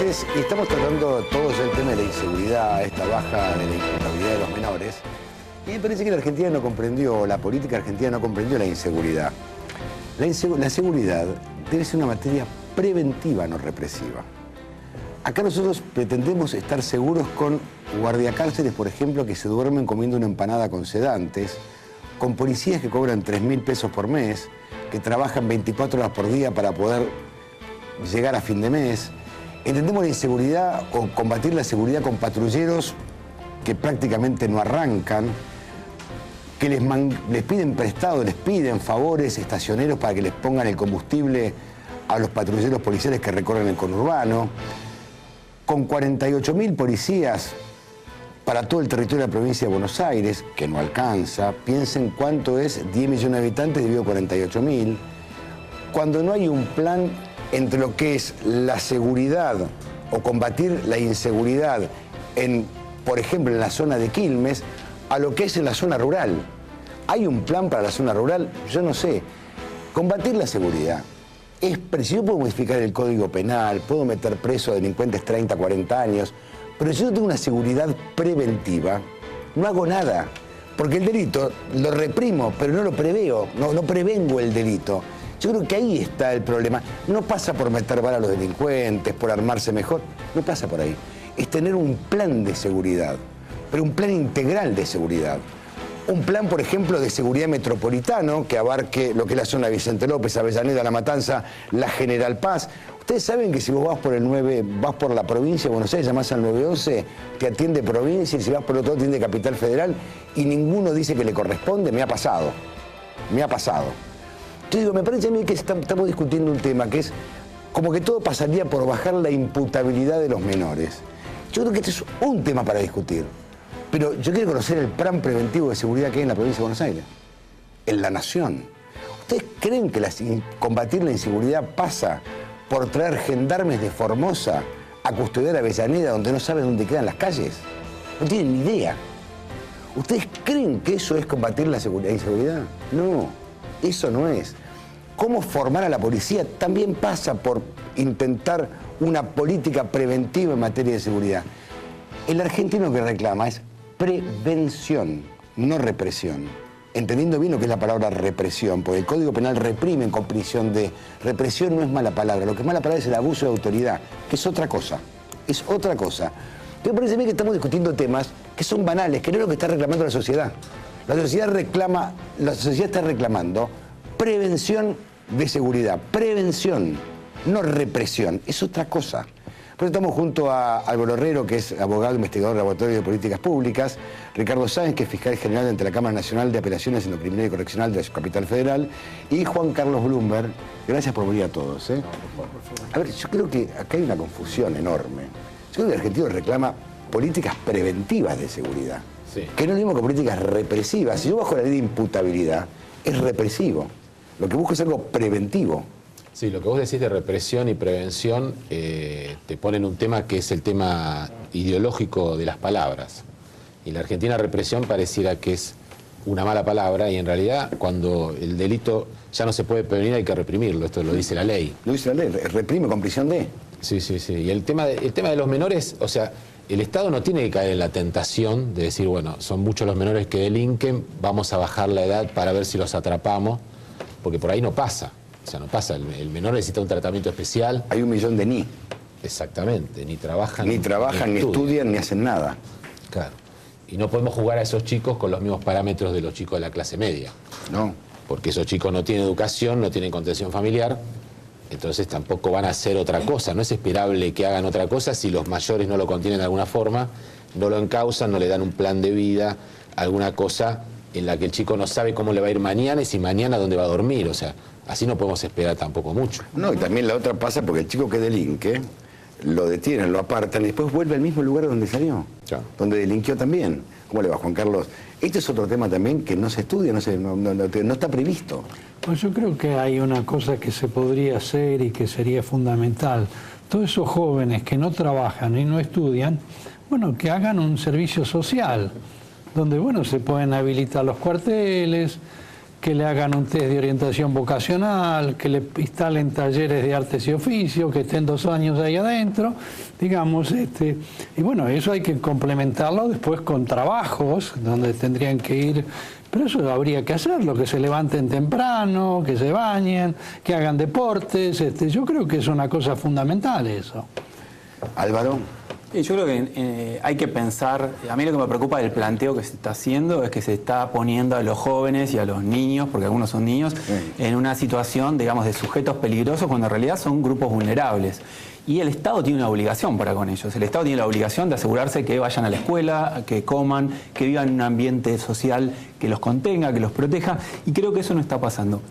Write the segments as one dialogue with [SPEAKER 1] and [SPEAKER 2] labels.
[SPEAKER 1] noches y estamos tratando todos el tema de la inseguridad, esta baja de la imputabilidad de los menores. Y me parece que la Argentina no comprendió, la política argentina no comprendió la inseguridad. La seguridad debe ser una materia preventiva, no represiva. Acá nosotros pretendemos estar seguros con guardiacárceles, por ejemplo, que se duermen comiendo una empanada con sedantes, con policías que cobran 3.000 pesos por mes, que trabajan 24 horas por día para poder llegar a fin de mes. Entendemos la inseguridad o combatir la seguridad con patrulleros que prácticamente no arrancan, que les piden prestado, les piden favores estacioneros para que les pongan el combustible a los patrulleros policiales que recorren el conurbano, con 48.000 policías para todo el territorio de la provincia de Buenos Aires, que no alcanza. Piensen cuánto es 10 millones de habitantes dividido 48.000, cuando no hay un plan entre lo que es la seguridad o combatir la inseguridad por ejemplo, en la zona de Quilmes, a lo que es en la zona rural. ¿Hay un plan para la zona rural? Yo no sé. Combatir la seguridad es preciso. Yo puedo modificar el Código Penal, puedo meter preso a delincuentes 30, 40 años, pero si yo tengo una seguridad preventiva, no hago nada. Porque el delito lo reprimo, pero no lo preveo, no prevengo el delito. Yo creo que ahí está el problema. No pasa por meter bala a los delincuentes, por armarse mejor, no pasa por ahí. Es tener un plan de seguridad, pero un plan integral de seguridad. Un plan, por ejemplo, de seguridad metropolitano que abarque lo que es la zona Vicente López, Avellaneda, La Matanza, la General Paz. Ustedes saben que si vos vas por el 9, vas por la provincia de Buenos Aires, llamás al 911, te atiende provincia, y si vas por el otro atiende Capital Federal, y ninguno dice que le corresponde. Me ha pasado. Yo digo, me parece a mí que estamos discutiendo un tema que es como que todo pasaría por bajar la imputabilidad de los menores. Yo creo que este es un tema para discutir. Pero yo quiero conocer el plan preventivo de seguridad que hay en la provincia de Buenos Aires, en la nación. ¿Ustedes creen que combatir la inseguridad pasa por traer gendarmes de Formosa a custodiar a Avellaneda, donde no saben dónde quedan las calles? No tienen ni idea. ¿Ustedes creen que eso es combatir la inseguridad? No, eso no es. ¿Cómo formar a la policía? También pasa por intentar una política preventiva en materia de seguridad. El argentino que reclama es prevención, no represión. Entendiendo bien lo que es la palabra represión, porque el Código Penal reprime con prisión de... Represión no es mala palabra, lo que es mala palabra es el abuso de autoridad, que es otra cosa, es otra cosa. Pero parece a mí que estamos discutiendo temas que son banales, que no es lo que está reclamando la sociedad. La sociedad está reclamando prevención de seguridad, prevención, no represión, es otra cosa. Por eso estamos junto a Álvaro Herrero, que es abogado investigador del Laboratorio de Políticas Públicas, Ricardo Sáenz, que es fiscal general ante la Cámara Nacional de Apelaciones en lo Criminal y Correccional de la Capital Federal, y Juan Carlos Bloomberg. Gracias por venir a todos. A ver, yo creo que acá hay una confusión enorme. Yo creo que el argentino reclama políticas preventivas de seguridad, sí, que no es lo mismo que políticas represivas. Si yo bajo la ley de imputabilidad, es represivo. Lo que busco es algo preventivo.
[SPEAKER 2] Sí, lo que vos decís de represión y prevención te pone en un tema que es el tema ideológico de las palabras. Y en la Argentina represión pareciera que es una mala palabra y en realidad cuando el delito ya no se puede prevenir hay que reprimirlo, esto lo dice la ley.
[SPEAKER 1] Lo dice la ley, reprime con prisión de...
[SPEAKER 2] Sí. Y el tema de los menores, o sea, el Estado no tiene que caer en la tentación de decir, bueno, son muchos los menores que delinquen, vamos a bajar la edad para ver si los atrapamos, porque por ahí no pasa. O sea, no pasa, el menor necesita un tratamiento especial.
[SPEAKER 1] Hay 1 millón de ni.
[SPEAKER 2] Exactamente, ni trabajan,
[SPEAKER 1] ni estudian, ni hacen nada.
[SPEAKER 2] Claro. Y no podemos jugar a esos chicos con los mismos parámetros de los chicos de la clase media.
[SPEAKER 1] No.
[SPEAKER 2] Porque esos chicos no tienen educación, no tienen contención familiar, entonces tampoco van a hacer otra cosa. No es esperable que hagan otra cosa si los mayores no lo contienen de alguna forma, no lo encausan, no le dan un plan de vida, alguna cosa en la que el chico no sabe cómo le va a ir mañana y si mañana dónde va a dormir. O sea, así no podemos esperar tampoco mucho.
[SPEAKER 1] No, y también la otra pasa porque el chico que delinque, lo detienen, lo apartan y después vuelve al mismo lugar donde salió, claro, donde delinquió también. ¿Cómo le va, Juan Carlos? Este es otro tema también que no se estudia, no está previsto.
[SPEAKER 3] Pues yo creo que hay una cosa que se podría hacer y que sería fundamental. Todos esos jóvenes que no trabajan y no estudian, bueno, que hagan un servicio social, donde, bueno, se pueden habilitar los cuarteles, que le hagan un test de orientación vocacional, que le instalen talleres de artes y oficios, que estén 2 años ahí adentro, digamos, y bueno, eso hay que complementarlo después con trabajos, donde tendrían que ir, pero eso habría que hacerlo, que se levanten temprano, que se bañen, que hagan deportes, yo creo que es una cosa fundamental eso.
[SPEAKER 1] Álvaro.
[SPEAKER 4] Yo creo que hay que pensar, a mí lo que me preocupa del planteo que se está haciendo es que se está poniendo a los jóvenes y a los niños, porque algunos son niños, en una situación, digamos, de sujetos peligrosos cuando en realidad son grupos vulnerables. Y el Estado tiene una obligación para con ellos. El Estado tiene la obligación de asegurarse que vayan a la escuela, que coman, que vivan en un ambiente social que los contenga, que los proteja, y creo que eso no está pasando.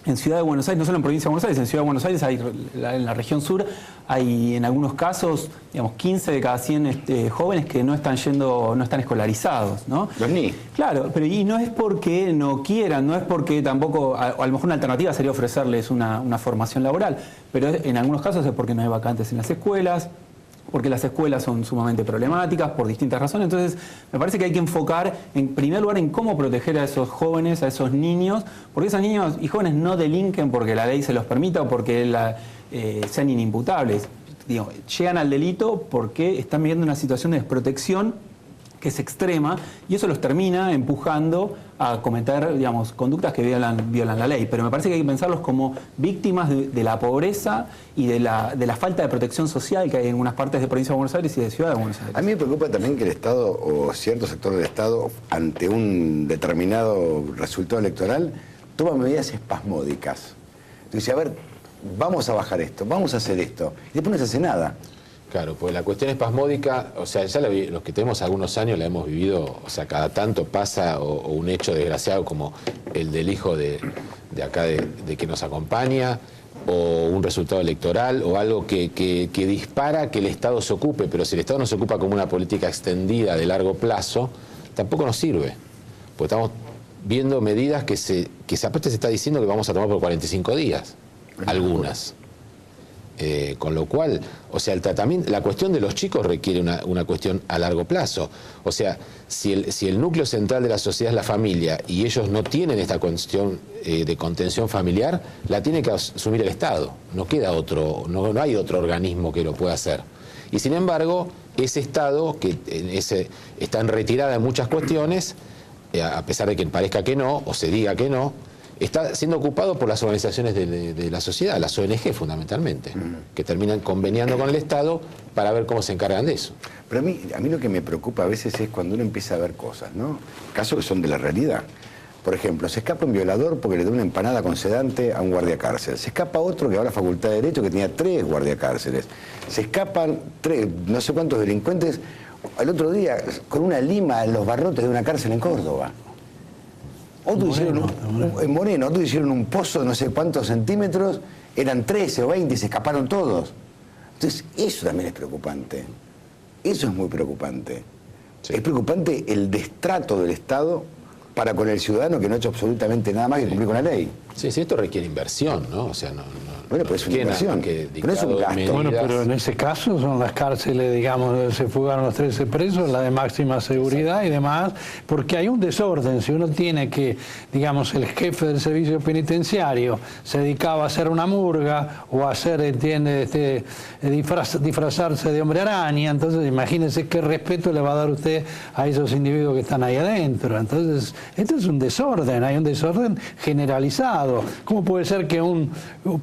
[SPEAKER 4] En Ciudad de Buenos Aires, no solo en Provincia de Buenos Aires, en Ciudad de Buenos Aires, en la región sur, hay en algunos casos, digamos, 15 de cada 100 jóvenes que no están escolarizados, ¿no?
[SPEAKER 1] Los ni.
[SPEAKER 4] Claro, pero y no es porque no quieran, no es porque tampoco, a lo mejor una alternativa sería ofrecerles una formación laboral, pero en algunos casos es porque no hay vacantes en las escuelas, porque las escuelas son sumamente problemáticas por distintas razones. Entonces, me parece que hay que enfocar, en primer lugar, en cómo proteger a esos jóvenes, a esos niños, porque esos niños y jóvenes no delinquen porque la ley se los permita o porque sean inimputables. Digo, llegan al delito porque están viviendo una situación de desprotección que es extrema, y eso los termina empujando a cometer, digamos, conductas que violan la ley. Pero me parece que hay que pensarlos como víctimas de la pobreza y de la falta de protección social que hay en algunas partes de Provincia de Buenos Aires y de Ciudad de Buenos Aires.
[SPEAKER 1] A mí me preocupa también que el Estado o cierto sector del Estado, ante un determinado resultado electoral, toma medidas espasmódicas. Dice, a ver, vamos a bajar esto, vamos a hacer esto, y después no se hace nada.
[SPEAKER 2] Claro, pues la cuestión espasmódica, o sea, ya los que tenemos algunos años la hemos vivido, o sea, cada tanto pasa o un hecho desgraciado como el del hijo de acá de que nos acompaña, o un resultado electoral, o algo que dispara que el Estado se ocupe, pero si el Estado no se ocupa como una política extendida de largo plazo, tampoco nos sirve, porque estamos viendo medidas que aparte se está diciendo que vamos a tomar por 45 días, algunas. Con lo cual, o sea, el tratamiento, la cuestión de los chicos requiere una cuestión a largo plazo. O sea, si el núcleo central de la sociedad es la familia y ellos no tienen esta cuestión de contención familiar, la tiene que asumir el Estado. No queda otro, no hay otro organismo que lo pueda hacer. Y sin embargo, ese Estado, que está en retirada en muchas cuestiones, a pesar de que parezca que no, o se diga que no, está siendo ocupado por las organizaciones de la sociedad, las ONG fundamentalmente, que terminan conveniando con el Estado para ver cómo se encargan de eso.
[SPEAKER 1] Pero a mí lo que me preocupa a veces es cuando uno empieza a ver cosas, ¿no? Casos que son de la realidad. Por ejemplo, se escapa un violador porque le da una empanada con sedante a un guardiacárcel. Se escapa otro que va a la Facultad de Derecho que tenía 3 guardiacárceles. Se escapan 3, no sé cuántos delincuentes, al otro día con una lima en los barrotes de una cárcel en Córdoba. Otros hicieron un pozo de no sé cuántos centímetros, eran 13 o 20 y se escaparon todos. Entonces, eso también es preocupante. Eso es muy preocupante. Sí. Es preocupante el destrato del Estado para con el ciudadano que no ha hecho absolutamente nada más que cumplir con la ley.
[SPEAKER 2] Sí, esto requiere inversión, ¿no? O sea,
[SPEAKER 1] bueno, pero es una inversión, pero no es un gasto.
[SPEAKER 3] Bueno, pero en ese caso son las cárceles, digamos, donde se fugaron los 13 presos, la de máxima seguridad y demás, porque hay un desorden. Si uno tiene que, digamos, el jefe del servicio penitenciario se dedicaba a hacer una murga o a hacer, disfrazarse de hombre araña, entonces imagínense qué respeto le va a dar usted a esos individuos que están ahí adentro. Entonces, esto es un desorden, hay un desorden generalizado. ¿Cómo puede ser que un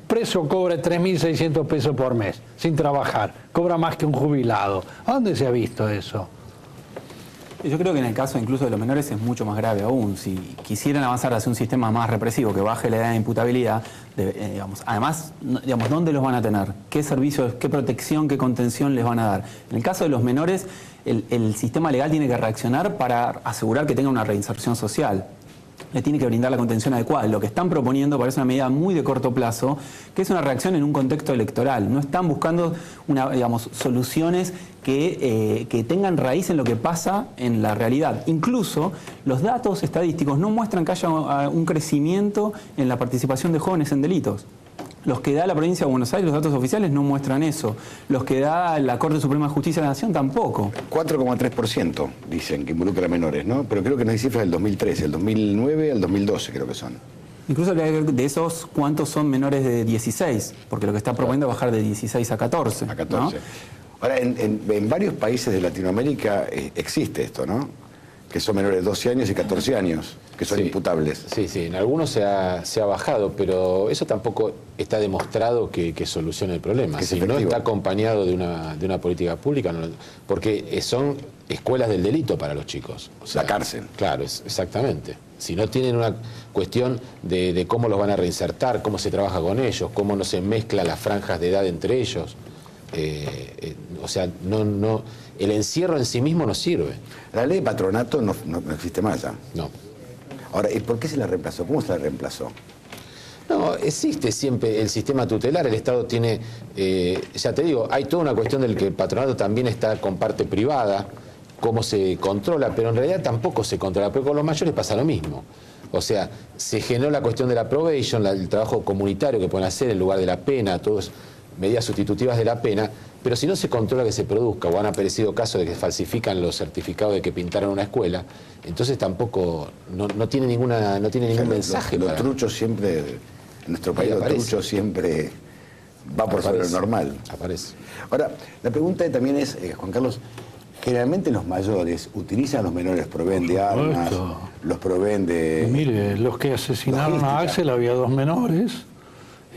[SPEAKER 3] preso cobre 3.600 pesos por mes sin trabajar? Cobra más que un jubilado. ¿A dónde se ha visto eso?
[SPEAKER 4] Yo creo que en el caso incluso de los menores es mucho más grave aún. Si quisieran avanzar hacia un sistema más represivo que baje la edad de imputabilidad, digamos, además, digamos, ¿dónde los van a tener? ¿Qué servicios, qué protección, qué contención les van a dar? En el caso de los menores, el sistema legal tiene que reaccionar para asegurar que tengan una reinserción social. Le tiene que brindar la contención adecuada. Lo que están proponiendo parece una medida muy de corto plazo, que es una reacción en un contexto electoral. No están buscando soluciones que tengan raíz en lo que pasa en la realidad. Incluso los datos estadísticos no muestran que haya un crecimiento en la participación de jóvenes en delitos. Los que da la provincia de Buenos Aires, los datos oficiales, no muestran eso. Los que da la Corte Suprema de Justicia de la Nación tampoco.
[SPEAKER 1] 4,3% dicen que involucra a menores, ¿no? Pero creo que no hay cifras del 2013, el 2009 al 2012 creo que son.
[SPEAKER 4] Incluso de esos, ¿cuántos son menores de 16? Porque lo que está proponiendo es bajar de 16 a 14.
[SPEAKER 1] A 14.
[SPEAKER 4] ¿No?
[SPEAKER 1] Ahora, en varios países de Latinoamérica existe esto, ¿no? Que son menores de 12 años y 14 años, que son imputables.
[SPEAKER 2] Sí, en algunos se ha bajado, pero eso tampoco está demostrado que solucione el problema. Si no está acompañado de una política pública, porque son escuelas del delito para los chicos. O sea,
[SPEAKER 1] la cárcel.
[SPEAKER 2] Claro, exactamente. Si no tienen una cuestión de cómo los van a reinsertar, cómo se trabaja con ellos, cómo no se mezclan las franjas de edad entre ellos, o sea, el encierro en sí mismo no sirve.
[SPEAKER 1] La ley de patronato no existe más ya.
[SPEAKER 2] No.
[SPEAKER 1] Ahora, ¿y por qué se la reemplazó? ¿Cómo se la reemplazó?
[SPEAKER 2] No, existe siempre el sistema tutelar, el Estado tiene, ya te digo, hay toda una cuestión del que el patronato también está con parte privada, cómo se controla, pero en realidad tampoco se controla, pero con los mayores pasa lo mismo. O sea, se generó la cuestión de la probation, el trabajo comunitario que pueden hacer en lugar de la pena, todas medidas sustitutivas de la pena, pero si no se controla que se produzca, o han aparecido casos de que falsifican los certificados de que pintaron una escuela, entonces tampoco, no tiene ningún mensaje.
[SPEAKER 1] Los truchos siempre, en nuestro país, los truchos siempre va por sobre lo normal.
[SPEAKER 2] Aparece.
[SPEAKER 1] Ahora, la pregunta también es, Juan Carlos, generalmente los mayores utilizan a los menores, proveen de armas, los proveen de...
[SPEAKER 3] Mire, los que asesinaron a Axel había 2 menores.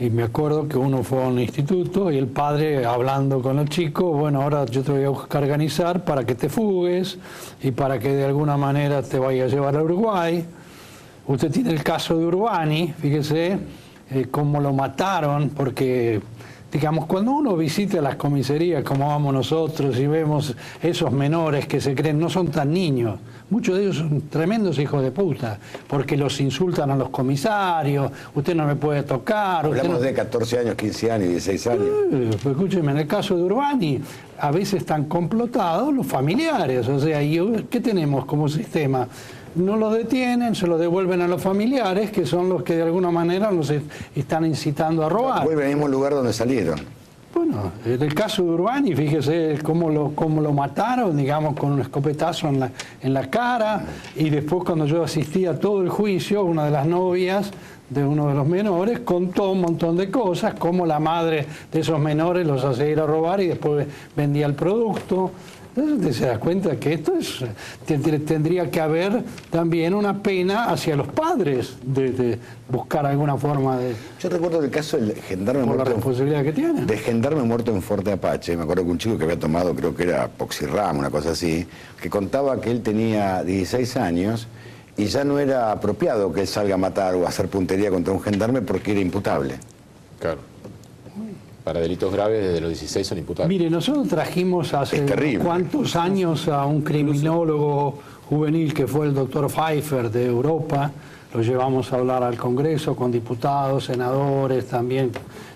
[SPEAKER 3] Y me acuerdo que uno fue a un instituto y el padre hablando con el chico, bueno, ahora yo te voy a organizar para que te fugues y para que de alguna manera te vaya a llevar a Uruguay. Usted tiene el caso de Urbani, fíjese cómo lo mataron, porque, digamos, cuando uno visita las comisarías como vamos nosotros y vemos esos menores que se creen, no son tan niños. Muchos de ellos son tremendos hijos de puta, porque los insultan a los comisarios, usted no me puede tocar.
[SPEAKER 1] Hablamos de 14 años, 15 años, 16 años.
[SPEAKER 3] Pues escúcheme, en el caso de Urbani, a veces están complotados los familiares, o sea, ¿qué tenemos como sistema? No los detienen, se los devuelven a los familiares, que son los que de alguna manera los están incitando a robar.
[SPEAKER 1] Vuelven al mismo lugar donde salieron.
[SPEAKER 3] Bueno, en el caso de Urbani, fíjese cómo lo mataron, digamos, con un escopetazo en la cara, y después cuando yo asistí a todo el juicio, una de las novias de uno de los menores contó un montón de cosas, cómo la madre de esos menores los hacía ir a robar y después vendía el producto. Entonces usted se da cuenta que esto tendría que haber también una pena hacia los padres de buscar alguna forma de...
[SPEAKER 1] Yo recuerdo el caso del gendarme
[SPEAKER 3] por
[SPEAKER 1] muerto...
[SPEAKER 3] la responsabilidad que tiene.
[SPEAKER 1] De gendarme muerto en Forte Apache. Me acuerdo que un chico que había tomado, creo que era Poxirram, una cosa así, que contaba que él tenía 16 años y ya no era apropiado que él salga a matar o a hacer puntería contra un gendarme porque era imputable.
[SPEAKER 2] Claro. Para delitos graves desde los 16 son imputables.
[SPEAKER 3] Mire, nosotros trajimos hace cuántos años a un criminólogo juvenil que fue el doctor Pfeiffer de Europa. Lo llevamos a hablar al Congreso con diputados, senadores, también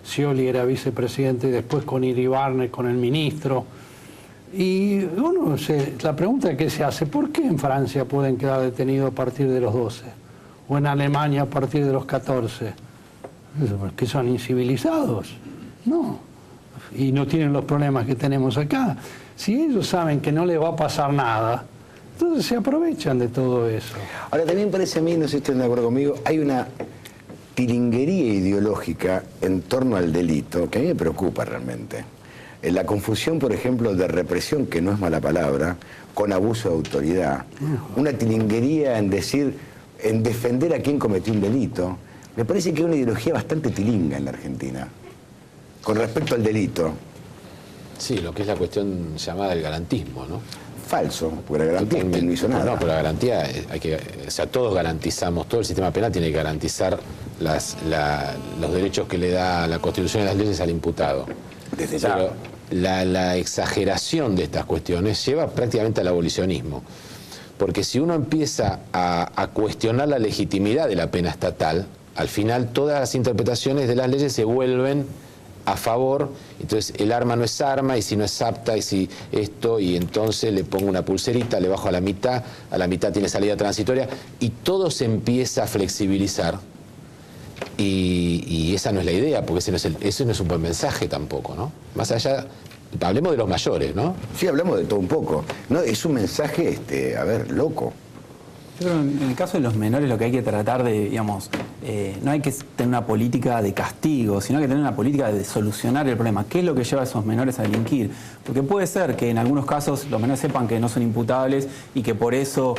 [SPEAKER 3] Scioli era vicepresidente y después con Iribarne, con el ministro. Y la pregunta que se hace, ¿por qué en Francia pueden quedar detenidos a partir de los 12? ¿O en Alemania a partir de los 14? ¿Porque son incivilizados? No, y no tienen los problemas que tenemos acá. Si ellos saben que no les va a pasar nada, entonces se aprovechan de todo eso.
[SPEAKER 1] Ahora, también parece a mí, no sé si están de acuerdo conmigo, hay una tilinguería ideológica en torno al delito que a mí me preocupa realmente. La confusión, por ejemplo, de represión, que no es mala palabra, con abuso de autoridad. Una tilinguería en defender a quien cometió un delito. Me parece que hay una ideología bastante tilinga en la Argentina con respecto al delito.
[SPEAKER 2] Sí, lo que es la cuestión llamada el garantismo, ¿no?
[SPEAKER 1] Falso, porque la garantía no hizo nada.
[SPEAKER 2] No, pero la garantía, todos garantizamos, todo el sistema penal tiene que garantizar los derechos que le da la Constitución y las leyes al imputado.
[SPEAKER 1] Desde ya.
[SPEAKER 2] Pero la exageración de estas cuestiones lleva prácticamente al abolicionismo. Porque si uno empieza a cuestionar la legitimidad de la pena estatal, al final todas las interpretaciones de las leyes se vuelven a favor, entonces el arma no es arma, y si no es apta, y si esto, y entonces le pongo una pulserita, le bajo a la mitad tiene salida transitoria, y todo se empieza a flexibilizar. Y esa no es la idea, porque ese no es un buen mensaje tampoco, ¿no? Más allá, hablemos de los mayores, ¿no?
[SPEAKER 1] Sí, hablamos de todo un poco. No, es un mensaje, a ver, loco.
[SPEAKER 4] Yo creo que en el caso de los menores lo que hay que tratar de, digamos, no hay que tener una política de castigo, sino que tener una política de solucionar el problema. ¿Qué es lo que lleva a esos menores a delinquir? Porque puede ser que en algunos casos los menores sepan que no son imputables y que por eso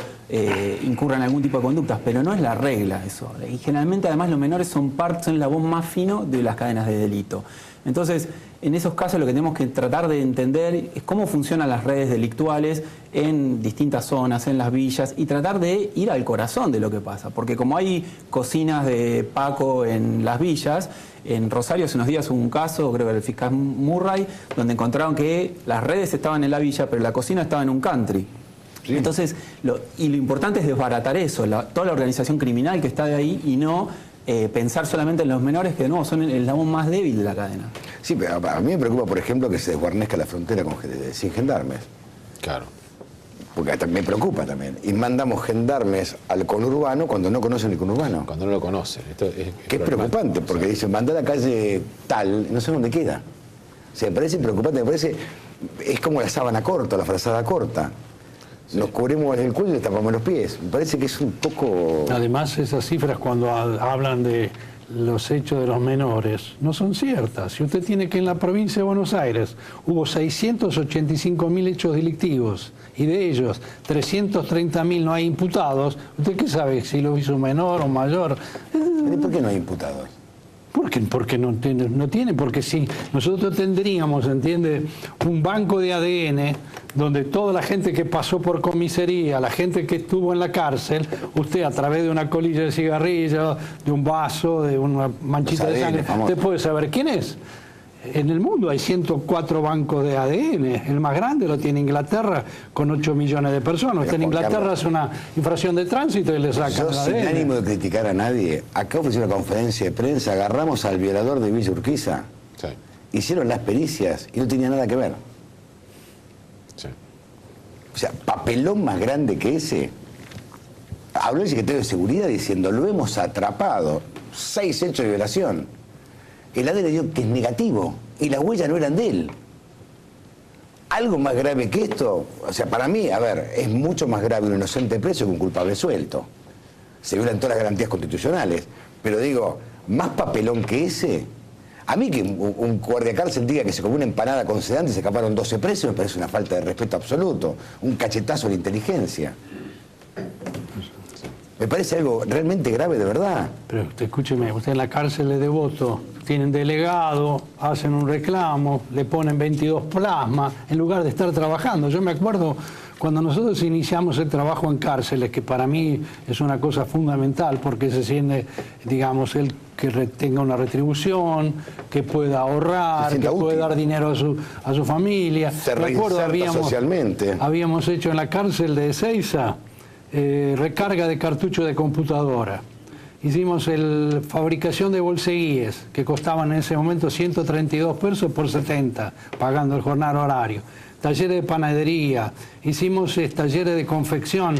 [SPEAKER 4] incurran en algún tipo de conductas, pero no es la regla eso. Y generalmente además los menores son el labón más fino de las cadenas de delito. Entonces, en esos casos lo que tenemos que tratar de entender es cómo funcionan las redes delictuales en distintas zonas, en las villas, y tratar de ir al corazón de lo que pasa. Porque como hay cocinas de Paco en las villas, en Rosario hace unos días hubo un caso, creo que el fiscal Murray, donde encontraron que las redes estaban en la villa, pero la cocina estaba en un country. Sí. Entonces, lo importante es desbaratar eso, toda la organización criminal que está de ahí, y no pensar solamente en los menores, que de nuevo son el eslabón más débil de la cadena.
[SPEAKER 1] Sí, pero a mí me preocupa, por ejemplo, que se desguarnezca la frontera sin gendarmes.
[SPEAKER 2] Claro.
[SPEAKER 1] Porque me preocupa también. Y mandamos gendarmes al conurbano cuando no conocen el conurbano.
[SPEAKER 2] Cuando no lo conocen.
[SPEAKER 1] Que es preocupante, porque dicen, mandá a la calle tal, no sé dónde queda. O sea, me parece preocupante, me parece, es como la sábana corta, la frazada corta. Sí. Nos cubrimos el cuello y tapamos los pies. Me parece que es un poco...
[SPEAKER 3] Además, esas cifras cuando hablan de los hechos de los menores no son ciertas. Si usted tiene que en la provincia de Buenos Aires hubo 685.000 hechos delictivos y de ellos 330.000 no hay imputados, ¿usted qué sabe si lo hizo menor o mayor?
[SPEAKER 1] ¿Por qué no hay imputados?
[SPEAKER 3] Porque no tiene, porque si nosotros tendríamos, ¿entiende?, un banco de ADN donde toda la gente que pasó por comisaría, la gente que estuvo en la cárcel, usted a través de una colilla de cigarrillo, de un vaso, de una manchita de sangre, usted puede saber quién es. En el mundo hay 104 bancos de ADN. El más grande lo tiene Inglaterra con 8 millones de personas. Usted en Inglaterra hace una infracción de tránsito y le sacan el ADN.
[SPEAKER 1] Sin ánimo de criticar a nadie, acá ofreció una conferencia de prensa, agarramos al violador de Villa Urquiza, sí, hicieron las pericias y no tenía nada que ver. Sí. O sea, papelón más grande que ese. Habló el secretario de Seguridad diciendo, lo hemos atrapado, 6 hechos de violación. El ADN dio que es negativo y las huellas no eran de él. Algo más grave que esto, o sea, para mí, a ver, es mucho más grave un inocente preso que un culpable suelto. Se violan todas las garantías constitucionales, pero digo, más papelón que ese. A mí que un guardia cárcel diga que se comió una empanada con sedante y se escaparon 12 presos, me parece una falta de respeto absoluto, un cachetazo a la inteligencia. Me parece algo realmente grave de verdad.
[SPEAKER 3] Pero usted escúcheme, usted en la cárcel es devoto, tienen delegado, hacen un reclamo, le ponen 22 plasmas, en lugar de estar trabajando. Yo me acuerdo cuando nosotros iniciamos el trabajo en cárceles, que para mí es una cosa fundamental, porque se siente, digamos, el que tenga una retribución, que pueda ahorrar, que pueda dar dinero a su familia.
[SPEAKER 1] Se reinserta socialmente.
[SPEAKER 3] Habíamos hecho en la cárcel de Ezeiza recarga de cartucho de computadora. Hicimos fabricación de bolseguíes, que costaban en ese momento 132 pesos por 70, pagando el jornal horario. Talleres de panadería, hicimos talleres de confección,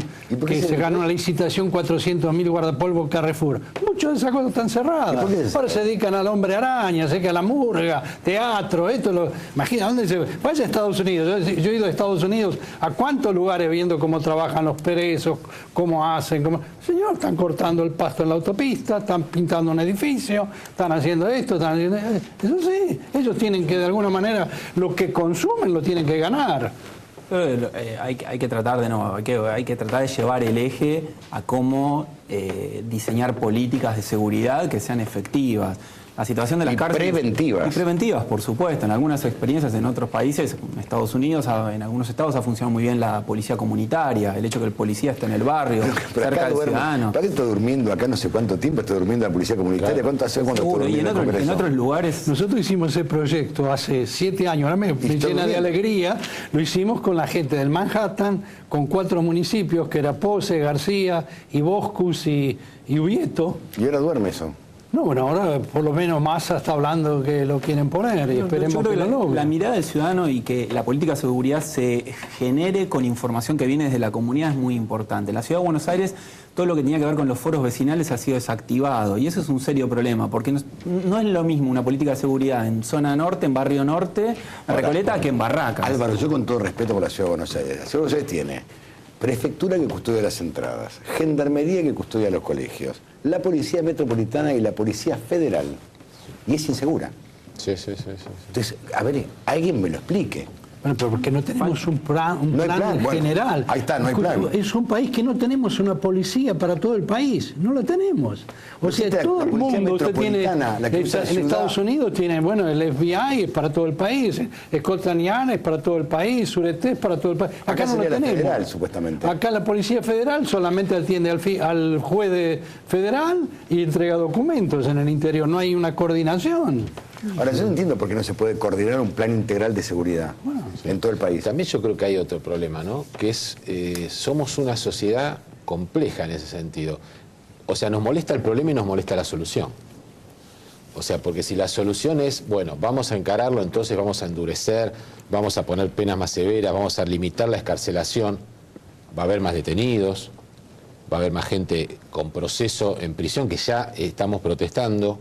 [SPEAKER 3] que se ganó una licitación 400.000 guardapolvo Carrefour. Muchas de esas cosas están cerradas. Ahora se dedican al hombre araña, se dedican a la murga, teatro, esto imagina, ¿dónde se vaya a Estados Unidos? Yo he ido a Estados Unidos, ¿a cuántos lugares viendo cómo trabajan los presos, cómo hacen? Señor, están cortando el pasto en la autopista, están pintando un edificio, están haciendo esto, están haciendo... Eso sí, ellos tienen que de alguna manera, lo que consumen lo tienen que ganar.
[SPEAKER 4] Hay que tratar hay que tratar de llevar el eje a cómo diseñar políticas de seguridad que sean efectivas. La situación de las cárceles...
[SPEAKER 1] preventivas.
[SPEAKER 4] Y preventivas, por supuesto. En algunas experiencias en otros países, en Estados Unidos, en algunos estados ha funcionado muy bien la policía comunitaria, el hecho que el policía esté en el barrio, cerca del ciudadano.
[SPEAKER 1] ¿Para qué estoy durmiendo acá no sé cuánto tiempo? Estoy durmiendo en la policía comunitaria. Claro. ¿Cuánto hace cuando estoy durmiendo
[SPEAKER 4] en otros lugares?
[SPEAKER 3] Nosotros hicimos ese proyecto hace 7 años. Ahora me llena de alegría. Lo hicimos con la gente del Manhattan, con 4 municipios, que era Pose, García, y Boscus y Ubieto.
[SPEAKER 1] ¿Y ahora duerme eso?
[SPEAKER 3] No, bueno, ahora por lo menos Massa está hablando que lo quieren poner y esperemos
[SPEAKER 4] Yo creo
[SPEAKER 3] que lo logren.
[SPEAKER 4] la mirada del ciudadano y que la política de seguridad se genere con información que viene desde la comunidad es muy importante. En la Ciudad de Buenos Aires todo lo que tenía que ver con los foros vecinales ha sido desactivado y eso es un serio problema porque no es lo mismo una política de seguridad en zona norte, en barrio norte, en Recoleta, que en Barracas.
[SPEAKER 1] Álvaro, yo con todo respeto por la Ciudad de Buenos Aires, la Ciudad de Buenos Aires tiene prefectura que custodia las entradas, gendarmería que custodia los colegios, la policía metropolitana y la policía federal. Y es insegura.
[SPEAKER 2] Sí.
[SPEAKER 1] Entonces, a ver, alguien me lo explique.
[SPEAKER 3] Bueno, pero porque no tenemos un plan,
[SPEAKER 1] No hay plan, bueno,
[SPEAKER 3] general.
[SPEAKER 1] ahí está, no hay plan.
[SPEAKER 3] Es un país que no tenemos una policía para todo el país. No la tenemos. O sea,
[SPEAKER 1] existe
[SPEAKER 3] todo
[SPEAKER 1] la
[SPEAKER 3] el
[SPEAKER 1] policía
[SPEAKER 3] mundo. Usted tiene,
[SPEAKER 1] metropolitana, la que usa la
[SPEAKER 3] en
[SPEAKER 1] ciudad.
[SPEAKER 3] Estados Unidos tiene, bueno, el FBI es para todo el país, Scotland Yard es para todo el país, Sureté es para todo el país.
[SPEAKER 1] Acá
[SPEAKER 3] no
[SPEAKER 1] sería
[SPEAKER 3] la
[SPEAKER 1] la
[SPEAKER 3] tenemos.
[SPEAKER 1] federal, supuestamente.
[SPEAKER 3] Acá la Policía Federal solamente atiende al juez federal y entrega documentos en el interior. No hay una coordinación.
[SPEAKER 1] Ahora, yo no entiendo por qué no se puede coordinar un plan integral de seguridad en todo el país.
[SPEAKER 2] También yo creo que hay otro problema, ¿no? Que es, somos una sociedad compleja en ese sentido. O sea, nos molesta el problema y nos molesta la solución. O sea, porque si la solución es, bueno, vamos a encararlo, entonces vamos a endurecer, vamos a poner penas más severas, vamos a limitar la excarcelación, va a haber más detenidos, va a haber más gente con proceso en prisión, que ya estamos protestando.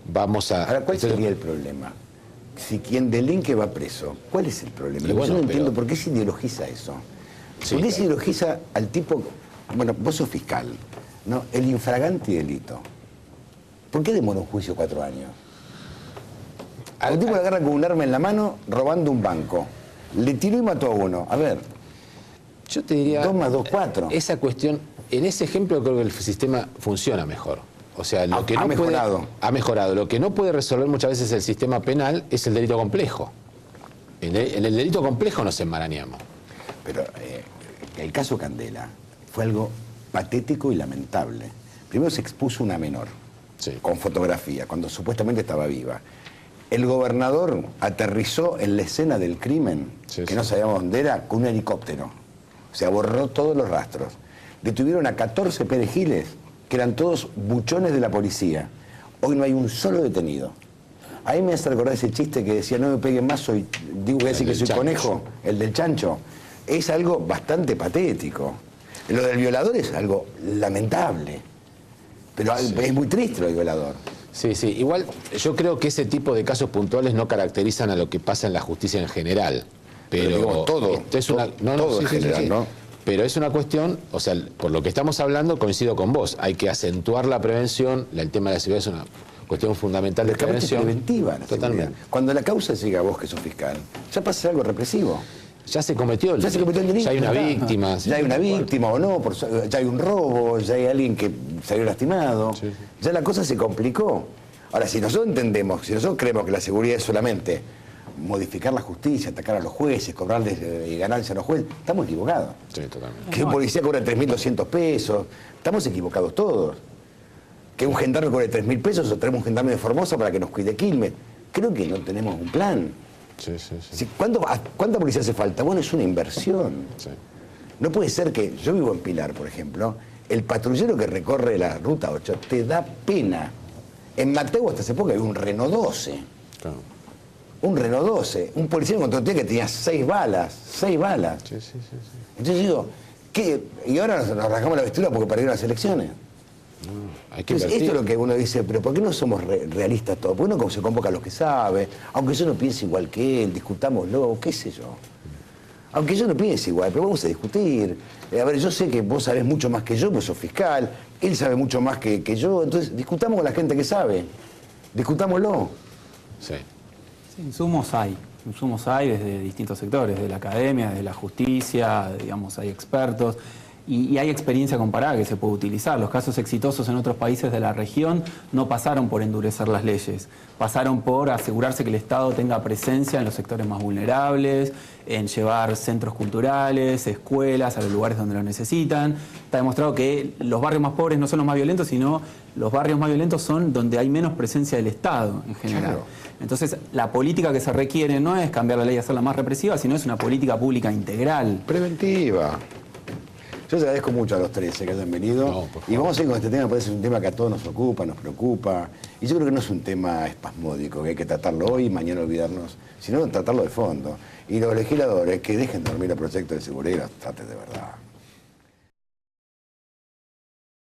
[SPEAKER 2] Vamos a...
[SPEAKER 1] Ahora, ¿cuál sería el problema? Si quien delinque va preso, ¿cuál es el problema?
[SPEAKER 2] Y bueno,
[SPEAKER 1] yo no entiendo
[SPEAKER 2] pero-
[SPEAKER 1] por qué se ideologiza eso.
[SPEAKER 2] Sí,
[SPEAKER 1] ¿Por qué se
[SPEAKER 2] claro.
[SPEAKER 1] ideologiza al tipo... Bueno, vos sos fiscal, ¿no? El infragante delito. ¿Por qué demora un juicio 4 años? A un tipo le agarra con un arma en la mano robando un banco. Le tiró y mató a uno. A ver,
[SPEAKER 2] Yo te diría...
[SPEAKER 1] 2 más 2, 4.
[SPEAKER 2] Esa cuestión, en ese ejemplo creo que el sistema funciona mejor. O sea, lo que
[SPEAKER 1] Ha
[SPEAKER 2] no
[SPEAKER 1] mejorado.
[SPEAKER 2] ha mejorado. Lo que no puede resolver muchas veces el sistema penal es el delito complejo. En el delito complejo nos enmarañamos.
[SPEAKER 1] Pero el caso Candela fue algo patético y lamentable. Primero se expuso una menor,
[SPEAKER 2] Sí.
[SPEAKER 1] con fotografía, cuando supuestamente estaba viva. El gobernador aterrizó en la escena del crimen,
[SPEAKER 2] Sí,
[SPEAKER 1] que
[SPEAKER 2] sí.
[SPEAKER 1] no sabíamos dónde era, con un helicóptero. O sea, borró todos los rastros. Detuvieron a 14 perejiles, que eran todos buchones de la policía. Hoy no hay un solo detenido. Ahí me hace recordar ese chiste que decía, no me peguen más, voy a decir que
[SPEAKER 2] del
[SPEAKER 1] soy
[SPEAKER 2] chancho.
[SPEAKER 1] conejo, el del chancho. Es algo bastante patético. Lo del violador es algo lamentable. Pero es muy triste lo del violador.
[SPEAKER 2] Sí, sí. Igual yo creo que ese tipo de casos puntuales no caracterizan a lo que pasa en la justicia en general.
[SPEAKER 1] Pero digo, todo,
[SPEAKER 2] esto es una,
[SPEAKER 1] todo en general, ¿no?
[SPEAKER 2] Pero es una cuestión, o sea, por lo que estamos hablando, coincido con vos. Hay que acentuar la prevención. El tema de la seguridad es una cuestión fundamental de
[SPEAKER 1] Pero es
[SPEAKER 2] prevención.
[SPEAKER 1] preventiva la
[SPEAKER 2] Totalmente.
[SPEAKER 1] seguridad. Cuando la causa llega a vos, que sos fiscal, ya pasa algo represivo.
[SPEAKER 2] Ya se cometió el
[SPEAKER 1] Ya se cometió el delito.
[SPEAKER 2] Ya hay una
[SPEAKER 1] está.
[SPEAKER 2] víctima.
[SPEAKER 1] Ya hay una víctima o no, ya hay un robo, ya hay alguien que salió lastimado.
[SPEAKER 2] Sí, sí.
[SPEAKER 1] Ya la cosa se complicó. Ahora, si nosotros entendemos, si nosotros creemos que la seguridad es solamente modificar la justicia, atacar a los jueces, cobrarles ganancias a los jueces, estamos equivocados.
[SPEAKER 2] Sí, totalmente.
[SPEAKER 1] Que un policía cobre 3.200 pesos, estamos equivocados todos. Que un gendarme cobre 3.000 pesos o traemos un gendarme de Formosa para que nos cuide Quilmes. Creo que no tenemos un plan.
[SPEAKER 2] Sí, sí, sí.
[SPEAKER 1] Si, ¿Cuánta policía hace falta? Bueno, es una inversión.
[SPEAKER 2] Sí.
[SPEAKER 1] No puede ser que, yo vivo en Pilar, por ejemplo, el patrullero que recorre la ruta 8 te da pena. En Mateo hasta hace poco había un Renault 12.
[SPEAKER 2] Claro.
[SPEAKER 1] Un Renault 12. Un policía me encontró que tenía 6 balas. 6 balas.
[SPEAKER 2] Sí, sí, sí, sí.
[SPEAKER 1] Entonces digo, ¿qué? Y ahora nos rasgamos la vestidura porque perdieron las elecciones.
[SPEAKER 2] Hay que
[SPEAKER 1] Entonces,
[SPEAKER 2] invertir.
[SPEAKER 1] esto es lo que uno dice, pero ¿por qué no somos realistas todos? ¿Por qué no se convoca a los que saben? Aunque yo no piense igual que él, discutámoslo, qué sé yo. Aunque yo no piense igual, pero vamos a discutir. A ver, yo sé que vos sabés mucho más que yo, pues sos fiscal, él sabe mucho más que yo, entonces discutamos con la gente que sabe. Discutámoslo.
[SPEAKER 2] Sí.
[SPEAKER 4] Sí, insumos hay desde distintos sectores, de la academia, de la justicia, digamos, hay expertos y hay experiencia comparada que se puede utilizar. Los casos exitosos en otros países de la región no pasaron por endurecer las leyes, pasaron por asegurarse que el Estado tenga presencia en los sectores más vulnerables, en llevar centros culturales, escuelas a los lugares donde lo necesitan. Está demostrado que los barrios más pobres no son los más violentos, sino los barrios más violentos son donde hay menos presencia del Estado en general.
[SPEAKER 1] Claro.
[SPEAKER 4] Entonces, la política que se requiere no es cambiar la ley y hacerla más represiva, sino es una política pública integral.
[SPEAKER 1] Preventiva. Yo les agradezco mucho a los 13 que hayan venido.
[SPEAKER 2] No, por favor.
[SPEAKER 1] Y vamos a ir con este tema, me parece un tema que a todos nos ocupa, nos preocupa. Y yo creo que no es un tema espasmódico, que hay que tratarlo hoy y mañana olvidarnos, sino tratarlo de fondo. Y los legisladores que dejen dormir el proyecto de seguridad, traten de verdad.